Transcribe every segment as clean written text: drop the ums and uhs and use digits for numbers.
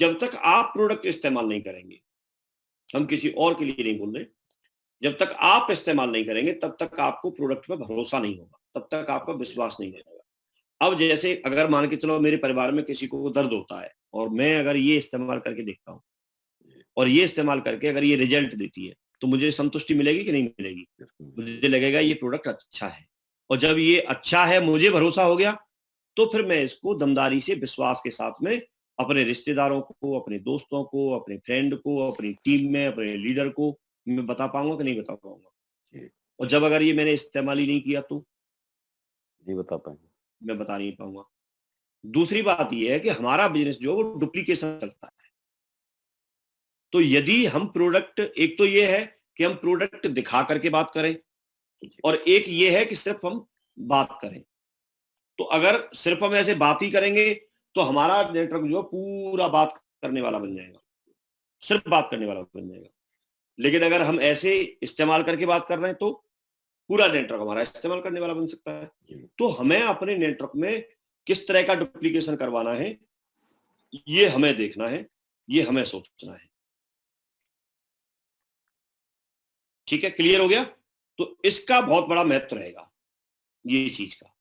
जब तक आप प्रोडक्ट इस्तेमाल नहीं करेंगे, हम किसी और के लिए नहीं बोल रहे, जब तक आप इस्तेमाल नहीं करेंगे तब तक आपको प्रोडक्ट पे भरोसा नहीं होगा, तब तक आपका विश्वास नहीं होगा। अब जैसे अगर मान के चलो मेरे परिवार में किसी को दर्द होता है और मैं अगर ये इस्तेमाल करके देखता हूँ और ये इस्तेमाल करके अगर ये रिजल्ट देती है, तो मुझे संतुष्टि मिलेगी कि नहीं मिलेगी? मुझे लगेगा ये प्रोडक्ट अच्छा है, और जब ये अच्छा है, मुझे भरोसा हो गया, तो फिर मैं इसको दमदारी से विश्वास के साथ में अपने रिश्तेदारों को, अपने दोस्तों को, अपने फ्रेंड को, अपनी टीम में अपने लीडर को मैं बता पाऊँगा कि नहीं बता पाऊँगा? जी, और जब अगर ये मैंने इस्तेमाल ही नहीं किया तो? नहीं बता पाएँगे। मैं बता नहीं पाऊँगा। दूसरी बात ये है कि हमारा बिज़नेस जो है वो डुप्लीकेशन चलता है। तो यदि हम प्रोडक्ट, एक तो ये है कि हम प्रोडक्ट दिखा करके बात करें, और एक ये है कि सिर्फ़ हम बात करें। तो अगर सिर्फ़ हम ऐसे बात ही करेंगे, तो हमारा नेटवर्क जो है पूरा बात करने वाला बन जाएगा, सिर्फ़ बात करने वाला बन जाएगा। लेकिन अगर हम ऐसे इस्तेमाल करके बात कर रहे हैं, तो पूरा नेटवर्क हमारा इस्तेमाल करने वाला बन सकता है। जी, तो हमें अपने नेटवर्क में किस तरह का डुप्लीकेशन करवाना है, ये हमें देखना है, ये हमें सोचना है। ठीक है, क्लियर हो गया? तो इसका बहुत बड़ा महत्व रहेगा, ये चीज़ का।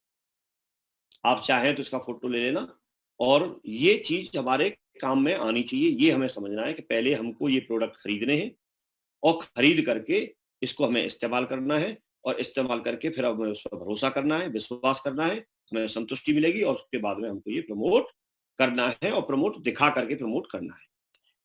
आप चाहें तो इसका फ़ोटो ले लेना, और ये चीज़ हमारे काम में आनी चाहिए, ये हमें समझना है कि पहले हमको ये प्रोडक्ट खरीदने हैं, और खरीद करके इसको हमें इस्तेमाल करना है, और इस्तेमाल करके फिर हमें उस पर भरोसा करना है, विश्वास करना है, हमें संतुष्टि मिलेगी, और उसके बाद में हमको ये प्रमोट करना है, और प्रमोट दिखा करके प्रमोट करना है।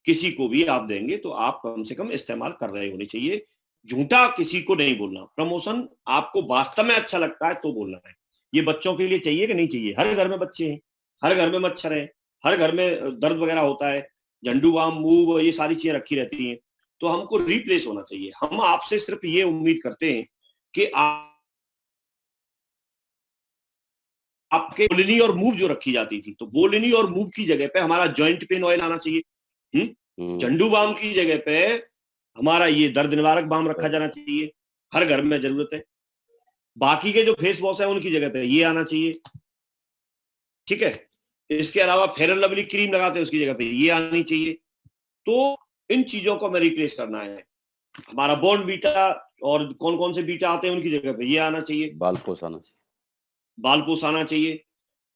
किसी को भी आप देंगे तो आप कम से कम इस्तेमाल कर रहे होने चाहिए। झूठा किसी को नहीं बोलना। प्रमोशन आपको वास्तव में अच्छा लगता है तो बोलना है। ये बच्चों के लिए चाहिए कि नहीं चाहिए? हर घर में बच्चे हैं, हर घर में मच्छर हैं, हर घर में दर्द वगैरह होता है, झंडू बाम, मूव, ये सारी चीज़ें रखी रहती हैं। तो हमको रिप्लेस होना चाहिए। हम आपसे सिर्फ़ ये उम्मीद करते हैं कि आपके बोलिनी और मूव जो रखी जाती थी, तो बोलिनी और मूव की जगह पे हमारा जॉइंट पेन ऑयल आना चाहिए। हुँ? हुँ, झंडू बाम की जगह पे हमारा ये दर्द निवारक बाम रखा जाना चाहिए, हर घर में ज़रूरत है। बाकी के जो फेस वॉश है उनकी जगह पे ये आना चाहिए, ठीक है? इसके अलावा फेयर एंड लवली क्रीम लगाते हैं उसकी जगह पे ये आनी चाहिए। तो इन चीज़ों को हमें रिप्लेस करना है। हमारा बॉर्नवीटा और कौन-कौन से बीटा आते हैं उनकी जगह पे ये आना चाहिए, बाल पोस-आना चाहिए। बालपोश आना चाहिए।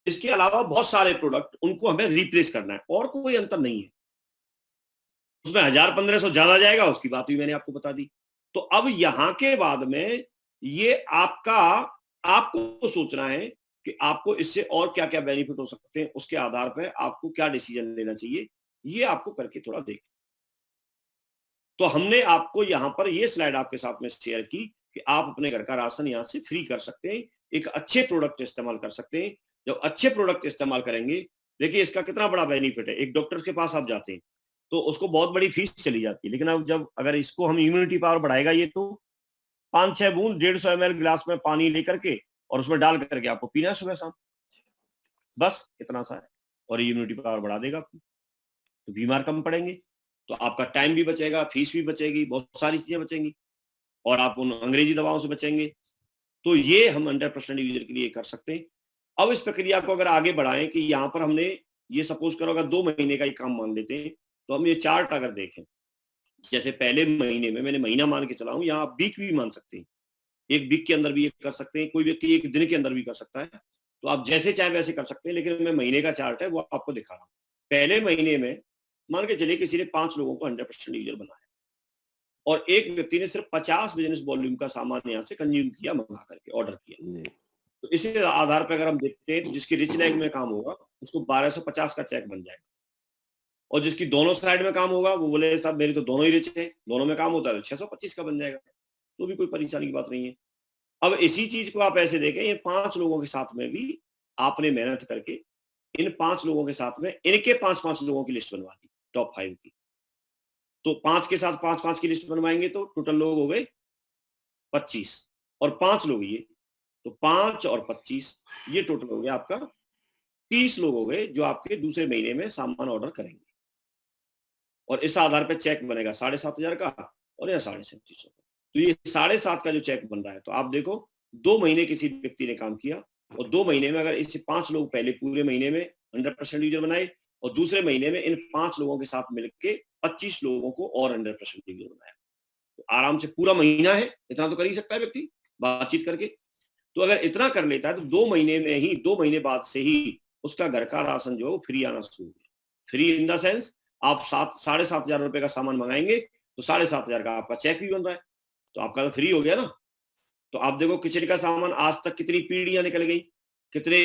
इसके अलावा बहुत सारे प्रोडक्ट उनको हमें रिप्लेस करना है, और कोई अंतर नहीं है। उसमें 1000-1500 ज़्यादा जाएगा, उसकी बात भी मैंने आपको बता दी। तो अब यहाँ के बाद में ये आपको सोचना है कि आपको इससे और क्या-क्या बेनिफिट हो सकते हैं, उसके आधार पे आपको क्या डिसीज़न लेना चाहिए, ये आपको करके थोड़ा देख। तो हमने आपको यहाँ पर ये स्लाइड आपके साथ में शेयर की कि आप अपने घर का राशन यहाँ से फ्री कर सकते हैं, एक अच्छे प्रोडक्ट इस्तेमाल कर सकते हैं। जब अच्छे प्रोडक्ट इस्तेमाल करेंगे, देखिए इसका कितना बड़ा बेनिफिट है। एक डॉक्टर के पास आप जाते हैं, तो उसको बहुत बड़ी फीस चली जाती है, लेकिन अब जब अगर इसको हम इम्यूनिटी पावर बढ़ाएगा ये, तो 5-6 बूंद 150 एमएल ग्लास में पानी लेकर के और उसमें डाल करके आपको पीना है सुबह-शाम, बस इतना सा है, और इम्यूनिटी पावर बढ़ा देगा आपकी। तो बीमार कम पड़ेंगे, तो आपका टाइम भी बचेगा, फीस भी बचेगी, बहुत सारी चीज़ें बचेंगी, और आप उन अंग्रेजी दवाओं से बचेंगे। तो ये हम 100% यूज़र के लिए कर सकते हैं। अब इस प्रक्रिया को अगर आगे बढ़ाएँ कि यहाँ पर हमने ये सपोज़ करो अगर 2 महीने का ही काम मान लेते हैं, तो हम ये चार्ट अगर देखें, जैसे पहले महीने में मैंने महीना मान के चला हूँ, यहाँ आप वीक भी मान सकते हैं। 1 वीक के अंदर भी ये कर सकते हैं, कोई व्यक्ति 1 दिन के अंदर भी कर सकता है। तो आप जैसे चाहें वैसे कर सकते हैं, लेकिन मैं महीने का चार्ट है वो आपको दिखा रहा हूँ। पहले महीने में मान के चलिए किसी ने 5 लोगों को 100% यूज़र बनाया, और एक व्यक्ति ने सिर्फ 50 बिज़नेस वॉल्यूम का सामान यहाँ से कंज़्यूम किया, मँगा करके ऑर्डर किया। जी, तो इसी आधार पे अगर हम देखते हैं, तो जिसकी रिच लैग में काम होगा, उसको 1250 का चेक बन जाएगा, और जिसकी दोनों साइड में काम होगा, वो बोले साहब मेरी तो दोनों ही रिच है, दोनों में काम होता है, तो 625 का बन जाएगा। तो भी कोई परेशानी की बात नहीं है। अब इसी चीज़ को आप ऐसे देखें, ये 5 लोगों के साथ में भी आपने मेहनत करके इन 5 लोगों के साथ में इनके 5-5 लोगों की लिस्ट बनवा दी, टॉप 5 की। तो 5 के साथ 5-5 की लिस्ट बनवाएँगे तो टोटल लोग हो गए 25, और 5 लोग ये, तो 5 और 25 ये टोटल हो गया आपका 30 लोग हो गए जो आपके दूसरे महीने में सामान ऑर्डर करेंगे, और इस आधार पे चेक बनेगा 7,500 का, और या 3750 का। तो ये 7.5 का जो चेक बन रहा है, तो आप देखो 2 महीने किसी व्यक्ति ने काम किया, और 2 महीने में अगर इसे 5 लोग पहले पूरे महीने में 100% यूज़र बनाए, और दूसरे महीने में इन 5 लोगों के साथ मिलके 25 लोगों को और अंडर प्रेशर रिव्यू बनाया। तो आराम से पूरा महीना है, इतना तो कर ही सकता है व्यक्ति बातचीत करके। तो अगर इतना कर लेता है तो 2 महीने में ही 2 महीने बाद से ही उसका घर का राशन जो है वो फ्री आना शुरू हो गया। फ्री इन द सेंस आप 7,500 रुपए का सामान मंगाएंगे तो 7,500 का आपका चेक भी बन रहा है, तो आपका तो फ्री हो गया ना। तो आप देखो किचन का सामान आज तक कितनी पीढ़ियां निकल गई, कितने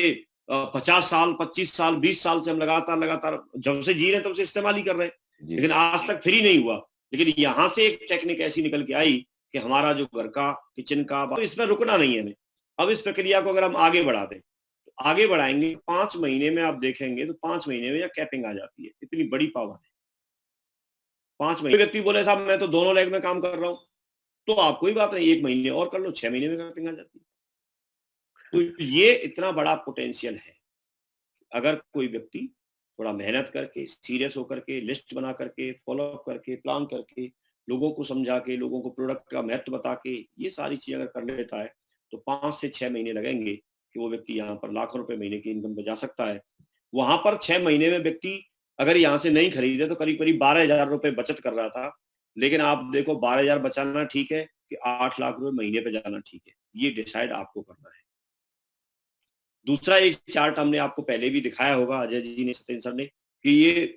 50 साल 25 साल 20 साल से हम लगातार जब से जी रहे हैं तब से इस्तेमाल ही कर रहे हैं, लेकिन आज तक फ्री नहीं हुआ। लेकिन यहाँ से एक टेक्निक ऐसी निकल के आई कि हमारा जो घर का किचन का, तो इसमें रुकना नहीं है हमें। अब इस प्रक्रिया को अगर हम आगे बढ़ा दें, तो आगे बढ़ाएंगे 5 महीने में आप देखेंगे तो 5 महीने में यह कैपिंग आ जाती है। इतनी बड़ी पावर है। 5 महीने व्यक्ति बोले साहब मैं तो दोनों लेग में काम कर रहा हूं, तो आप कोई बात नहीं 1 महीने और कर लो, 6 महीने में कैपिंग आ जाती है। तो ये इतना बड़ा पोटेंशियल है। अगर कोई व्यक्ति थोड़ा मेहनत करके, सीरियस होकर के, लिस्ट बना करके, फॉलो अप करके, प्लान करके, लोगों को समझा के, लोगों को प्रोडक्ट का महत्व बता के, ये सारी चीजें अगर कर लेता है तो 5 से 6 महीने लगेंगे कि वो व्यक्ति यहाँ पर लाखों रुपए महीने की इनकम पे जा सकता है। वहां पर 6 महीने में व्यक्ति अगर यहाँ से नहीं खरीदे तो करीब करीब 12,000 रुपए बचत कर रहा था। लेकिन आप देखो 12,000 बचाना ठीक है कि 8 लाख रुपए महीने पे जाना ठीक है, ये डिसाइड आपको करना है। दूसरा एक चार्ट हमने आपको पहले भी दिखाया होगा अजय जी ने, सत्येंद्र सर ने, कि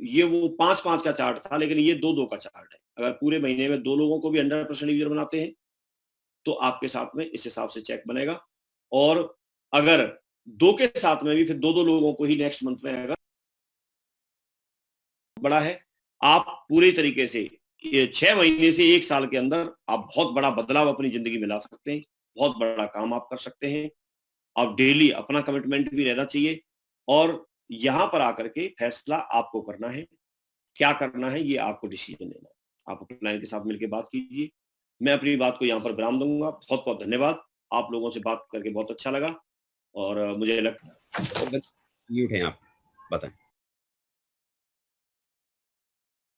ये वो 5-5 का चार्ट था, लेकिन ये 2-2 का चार्ट है। अगर पूरे महीने में 2 लोगों को भी 100% यूजर बनाते हैं तो आपके साथ में इस हिसाब से चेक बनेगा। और अगर 2 के साथ में भी फिर 2-2 लोगों को ही नेक्स्ट मंथ में अगर बड़ा है, आप पूरी तरीके से ये 6 महीने से 1 साल के अंदर आप बहुत बड़ा बदलाव अपनी जिंदगी में ला सकते हैं, बहुत बड़ा काम आप कर सकते हैं। अब डेली अपना कमिटमेंट भी रहना चाहिए और यहाँ पर आकर के फैसला आपको करना है, क्या करना है ये आपको डिसीजन लेना है। आप अपने क्लाइंट के साथ मिलकर बात कीजिए। मैं अपनी बात को यहाँ पर विराम दूंगा। बहुत बहुत धन्यवाद। आप लोगों से बात करके बहुत अच्छा लगा और मुझे लगता है म्यूट हैं आप, बताएं।